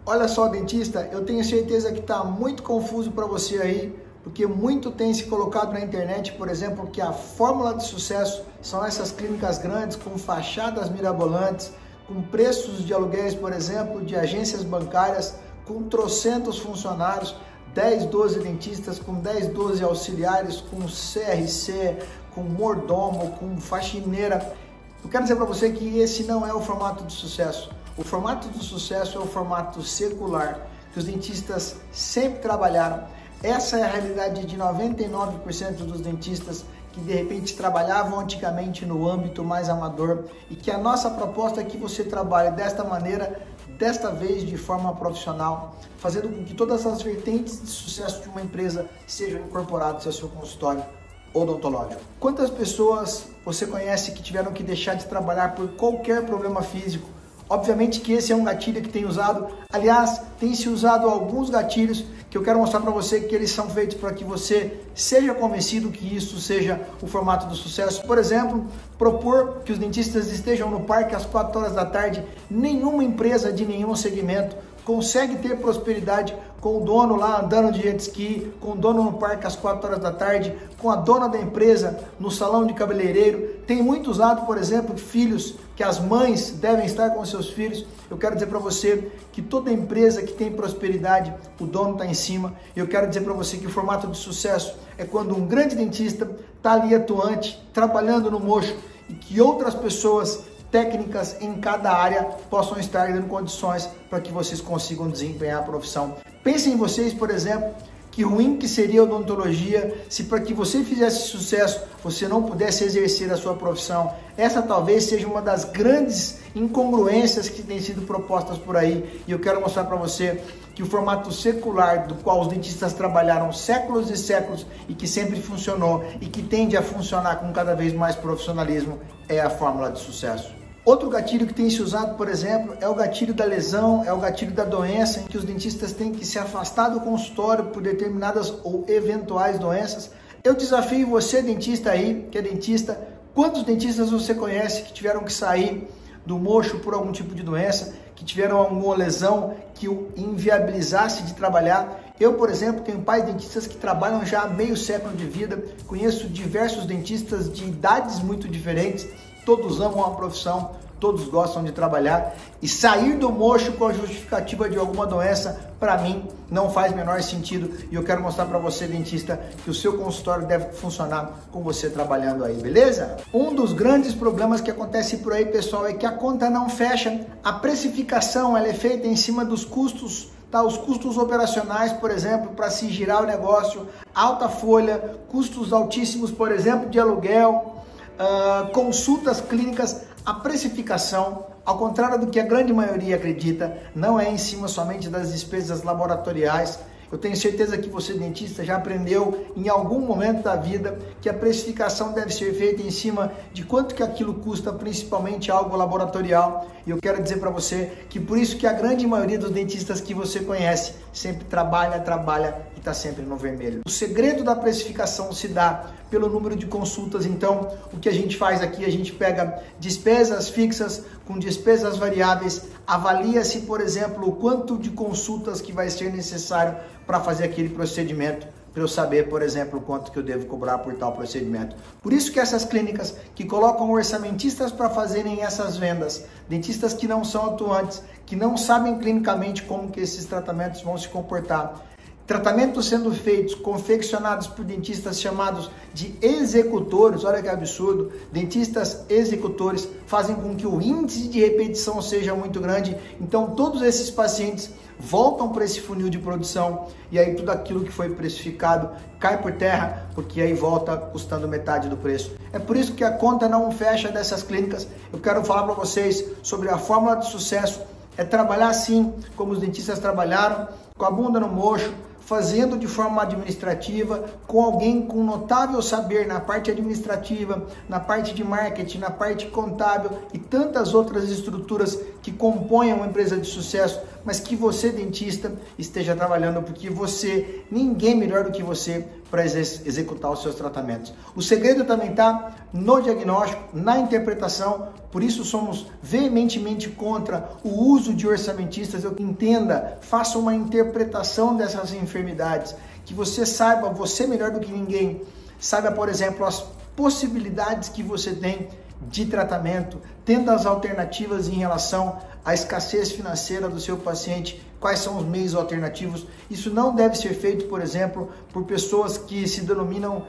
Olha só, dentista, eu tenho certeza que está muito confuso para você aí, porque muito tem se colocado na internet, por exemplo, que a fórmula de sucesso são essas clínicas grandes com fachadas mirabolantes, com preços de aluguéis, por exemplo, de agências bancárias, com trocentos funcionários, 10, 12 dentistas, com 10, 12 auxiliares, com CRC, com mordomo, com faxineira. Eu quero dizer para você que esse não é o formato de sucesso. O formato de sucesso é o formato secular, que os dentistas sempre trabalharam. Essa é a realidade de 99% dos dentistas que de repente trabalhavam antigamente no âmbito mais amador, e que a nossa proposta é que você trabalhe desta maneira, desta vez de forma profissional, fazendo com que todas as vertentes de sucesso de uma empresa sejam incorporadas ao seu consultório odontológico. Quantas pessoas você conhece que tiveram que deixar de trabalhar por qualquer problema físico? Obviamente que esse é um gatilho que tem usado, aliás, tem se usado alguns gatilhos que eu quero mostrar para você que eles são feitos para que você seja convencido que isso seja o formato do sucesso. Por exemplo, propor que os dentistas estejam no parque às 4 horas da tarde. Nenhuma empresa de nenhum segmento consegue ter prosperidade com o dono lá andando de jet ski, com o dono no parque às 4 horas da tarde, com a dona da empresa no salão de cabeleireiro. Tem muito usado, por exemplo, filhos, que as mães devem estar com seus filhos. Eu quero dizer para você que toda empresa que tem prosperidade, o dono está em cima. Eu quero dizer para você que o formato de sucesso é quando um grande dentista está ali atuante, trabalhando no mocho, e que outras pessoas técnicas em cada área possam estar dando condições para que vocês consigam desempenhar a profissão. Pensem em vocês, por exemplo, que ruim que seria a odontologia se para que você fizesse sucesso, você não pudesse exercer a sua profissão. Essa talvez seja uma das grandes incongruências que têm sido propostas por aí, e eu quero mostrar para você que o formato secular do qual os dentistas trabalharam séculos e séculos e que sempre funcionou e que tende a funcionar com cada vez mais profissionalismo é a fórmula de sucesso. Outro gatilho que tem se usado, por exemplo, é o gatilho da lesão, é o gatilho da doença, em que os dentistas têm que se afastar do consultório por determinadas ou eventuais doenças. Eu desafio você, dentista aí, que é dentista, quantos dentistas você conhece que tiveram que sair do mocho por algum tipo de doença, que tiveram alguma lesão que o inviabilizasse de trabalhar? Eu, por exemplo, tenho pais dentistas que trabalham já há meio século de vida, conheço diversos dentistas de idades muito diferentes, todos amam a profissão, todos gostam de trabalhar, e sair do mocho com a justificativa de alguma doença, para mim, não faz o menor sentido, e eu quero mostrar para você, dentista, que o seu consultório deve funcionar com você trabalhando aí, beleza? Um dos grandes problemas que acontece por aí, pessoal, é que a conta não fecha, a precificação ela é feita em cima dos custos, tá? Os custos operacionais, por exemplo, para se girar o negócio, alta folha, custos altíssimos, por exemplo, de aluguel, consultas clínicas. A precificação, ao contrário do que a grande maioria acredita, não é em cima somente das despesas laboratoriais. Eu tenho certeza que você, dentista, já aprendeu em algum momento da vida que a precificação deve ser feita em cima de quanto que aquilo custa, principalmente algo laboratorial. E eu quero dizer para você que por isso que a grande maioria dos dentistas que você conhece sempre trabalha e está sempre no vermelho. O segredo da precificação se dá pelo número de consultas. Então, o que a gente faz aqui, a gente pega despesas fixas com despesas variáveis, avalia-se, por exemplo, o quanto de consultas que vai ser necessário para fazer aquele procedimento, para eu saber, por exemplo, quanto que eu devo cobrar por tal procedimento. Por isso que essas clínicas que colocam orçamentistas para fazerem essas vendas, dentistas que não são atuantes, que não sabem clinicamente como que esses tratamentos vão se comportar, tratamentos sendo feitos, confeccionados por dentistas chamados de executores, olha que absurdo, dentistas executores fazem com que o índice de repetição seja muito grande, então todos esses pacientes voltam para esse funil de produção e aí tudo aquilo que foi precificado cai por terra, porque aí volta custando metade do preço. É por isso que a conta não fecha dessas clínicas. Eu quero falar para vocês sobre a fórmula de sucesso, é trabalhar assim como os dentistas trabalharam, com a bunda no mocho, fazendo de forma administrativa, com alguém com notável saber na parte administrativa, na parte de marketing, na parte contábil e tantas outras estruturas que compõem uma empresa de sucesso, mas que você, dentista, esteja trabalhando, porque ninguém melhor do que você para executar os seus tratamentos. O segredo também está no diagnóstico, na interpretação, por isso somos veementemente contra o uso de orçamentistas. Eu entenda, faça uma interpretação dessas enfermidades, que você saiba, você melhor do que ninguém, saiba, por exemplo, as possibilidades que você tem de tratamento, tendo as alternativas em relação à escassez financeira do seu paciente, quais são os meios alternativos. Isso não deve ser feito, por exemplo, por pessoas que se denominam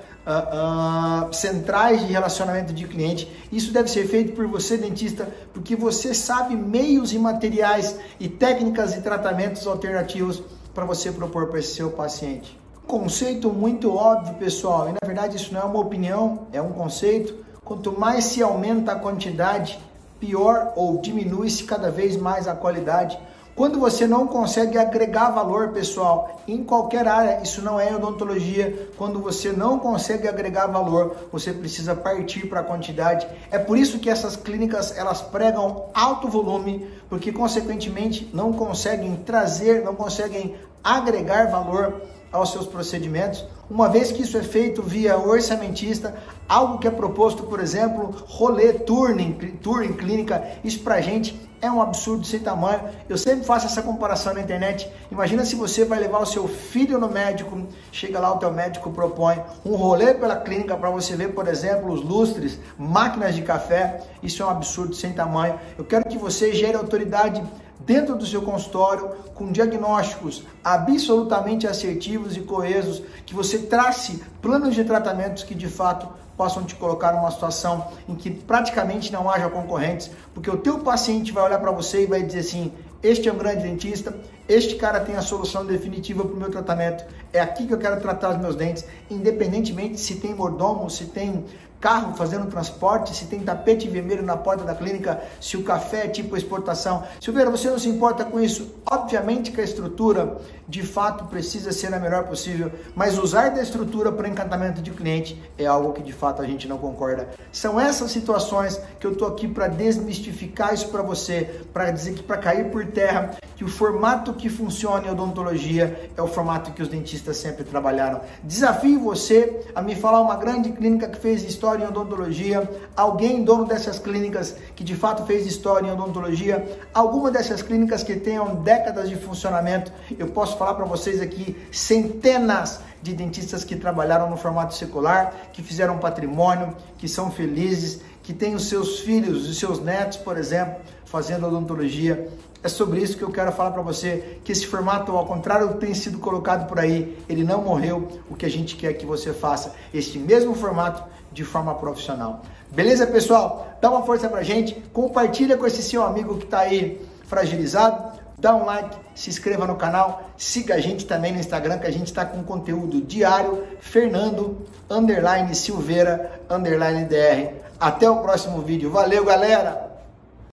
centrais de relacionamento de cliente. Isso deve ser feito por você, dentista, porque você sabe meios e materiais e técnicas e tratamentos alternativos para você propor para esse seu paciente. Conceito muito óbvio, pessoal, e na verdade isso não é uma opinião, é um conceito. Quanto mais se aumenta a quantidade, pior ou diminui-se cada vez mais a qualidade. Quando você não consegue agregar valor, pessoal, em qualquer área, isso não é odontologia, quando você não consegue agregar valor, você precisa partir para a quantidade. É por isso que essas clínicas, elas pregam alto volume, porque consequentemente não conseguem trazer, não conseguem agregar valor aos seus procedimentos, uma vez que isso é feito via orçamentista, algo que é proposto, por exemplo, rolê, tour em clínica, isso pra gente é um absurdo sem tamanho. Eu sempre faço essa comparação na internet. Imagina se você vai levar o seu filho no médico, chega lá, o teu médico propõe um rolê pela clínica para você ver, por exemplo, os lustres, máquinas de café, isso é um absurdo sem tamanho. Eu quero que você gere autoridade dentro do seu consultório, com diagnósticos absolutamente assertivos e coesos, que você trace planos de tratamentos que de fato possam te colocar numa situação em que praticamente não haja concorrentes, porque o teu paciente vai olhar para você e vai dizer assim: este é um grande dentista, este cara tem a solução definitiva para o meu tratamento, é aqui que eu quero tratar os meus dentes, independentemente se tem mordomo, se tem carro fazendo transporte, se tem tapete vermelho na porta da clínica, se o café é tipo exportação. Silveira, você não se importa com isso? Obviamente que a estrutura de fato precisa ser a melhor possível, mas usar da estrutura para encantamento de cliente é algo que de fato a gente não concorda. São essas situações que eu estou aqui para desmistificar isso para você, para dizer que para cair por terra, que o formato que funciona em odontologia é o formato que os dentistas sempre trabalharam. Desafio você a me falar uma grande clínica que fez história em odontologia, alguém dono dessas clínicas que de fato fez história em odontologia, alguma dessas clínicas que tenham décadas de funcionamento. Eu posso falar para vocês aqui centenas de dentistas que trabalharam no formato secular, que fizeram patrimônio, que são felizes, que têm os seus filhos, os seus netos, por exemplo, fazendo odontologia. É sobre isso que eu quero falar para você, que esse formato, ao contrário do que tem sido colocado por aí, ele não morreu. O que a gente quer que você faça este mesmo formato de forma profissional. Beleza, pessoal? Dá uma força pra gente, compartilha com esse seu amigo que está aí fragilizado, dá um like, se inscreva no canal, siga a gente também no Instagram, que a gente está com conteúdo diário, Fernando_Silveira_DR. Até o próximo vídeo. Valeu, galera!